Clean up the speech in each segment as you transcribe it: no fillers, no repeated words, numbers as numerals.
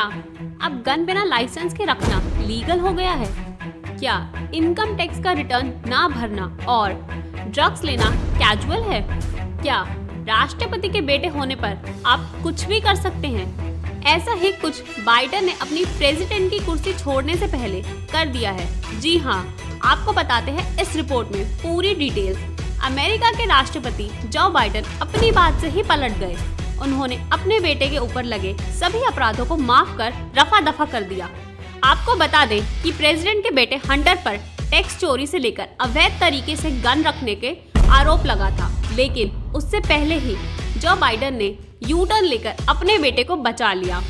क्या अब गन बिना लाइसेंस के रखना लीगल हो गया है? क्या इनकम टैक्स का रिटर्न ना भरना और ड्रग्स लेना कैजुअल है? क्या राष्ट्रपति के बेटे होने पर आप कुछ भी कर सकते हैं? ऐसा ही कुछ बाइडेन ने अपनी प्रेसिडेंट की कुर्सी छोड़ने से पहले कर दिया है। जी हाँ, आपको बताते हैं इस रिपोर्ट में पूरी डिटेल। अमेरिका के राष्ट्रपति जो बाइडेन अपनी बात से ही पलट गए। उन्होंने अपने बेटे के ऊपर लगे सभी अपराधों को माफ कर रफा दफा कर दिया। आपको बता दें कि प्रेसिडेंट के बेटे हंटर पर टैक्स चोरी से लेकर अवैध तरीके से गन रखने के आरोप लगा था, लेकिन उससे पहले ही जो बाइडेन ने यू टर्न लेकर अपने बेटे को बचा लिया।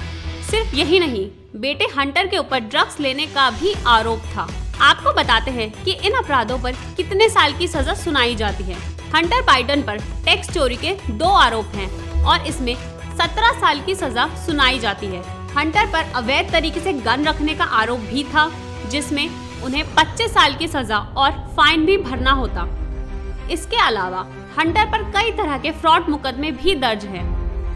सिर्फ यही नहीं, बेटे हंटर के ऊपर ड्रग्स लेने का भी आरोप था। आपको बताते हैं कि इन अपराधों पर कितने साल की सजा सुनाई जाती है। हंटर बाइडेन पर टैक्स चोरी के 2 आरोप हैं और इसमें 17 साल की सजा सुनाई जाती है। हंटर पर अवैध तरीके से गन रखने का आरोप भी था, जिसमें उन्हें 25 साल की सजा और फाइन भी भरना होता। इसके अलावा हंटर पर कई तरह के फ्रॉड मुकदमे भी दर्ज हैं।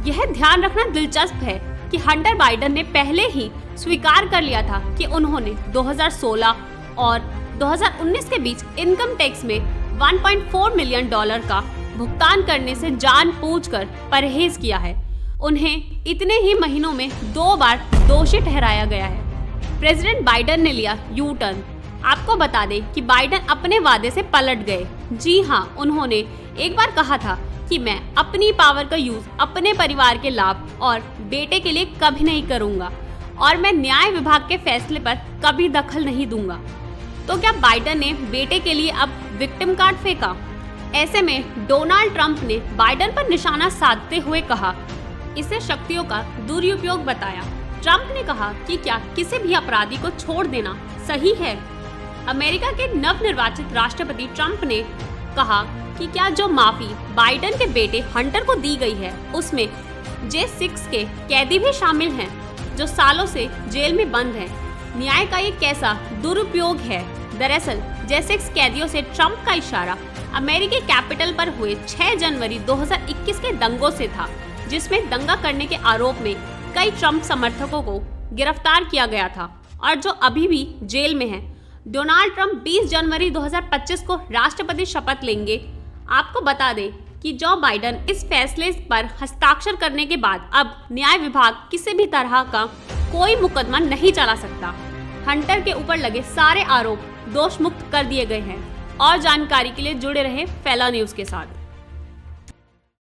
यह ध्यान रखना दिलचस्प है कि हंटर बाइडेन ने पहले ही स्वीकार कर लिया था कि उन्होंने 2016 और 2019 के बीच इनकम टैक्स में $1.4 मिलियन का भुगतान करने से जानबूझकर परहेज किया है। उन्हें इतने ही महीनों में 2 बार दोषी ठहराया गया है। प्रेसिडेंट बाइडेन ने लिया यू टर्न। आपको बता दें कि बाइडेन अपने वादे से पलट गए। जी हाँ, उन्होंने एक बार कहा था कि मैं अपनी पावर का यूज अपने परिवार के लाभ और बेटे के लिए कभी नहीं करूंगा और मैं न्याय विभाग के फैसले पर कभी दखल नहीं दूंगा। तो क्या बाइडेन ने बेटे के लिए अब विक्टिम कार्ड फेंका? ऐसे में डोनाल्ड ट्रंप ने बाइडेन पर निशाना साधते हुए कहा, इसे शक्तियों का दुरुपयोग बताया। ट्रंप ने कहा कि क्या किसी भी अपराधी को छोड़ देना सही है? अमेरिका के नवनिर्वाचित राष्ट्रपति ट्रंप ने कहा कि क्या जो माफी बाइडेन के बेटे हंटर को दी गई है उसमें J6 के कैदी भी शामिल हैं जो सालों से जेल में बंद हैं। न्याय का ये कैसा दुरुपयोग है? दरअसल J6 कैदियों से ट्रंप का इशारा अमेरिकी कैपिटल पर हुए 6 जनवरी 2021 के दंगों से था, जिसमें दंगा करने के आरोप में कई ट्रंप समर्थकों को गिरफ्तार किया गया था और जो अभी भी जेल में हैं। डोनाल्ड ट्रंप 20 जनवरी 2025 को राष्ट्रपति शपथ लेंगे। आपको बता दें कि जो बाइडेन इस फैसले पर हस्ताक्षर करने के बाद अब न्याय विभाग किसी भी तरह का कोई मुकदमा नहीं चला सकता। हंटर के ऊपर लगे सारे आरोप दोष मुक्त कर दिए गए हैं। और जानकारी के लिए जुड़े रहे फैला न्यूज़ के साथ।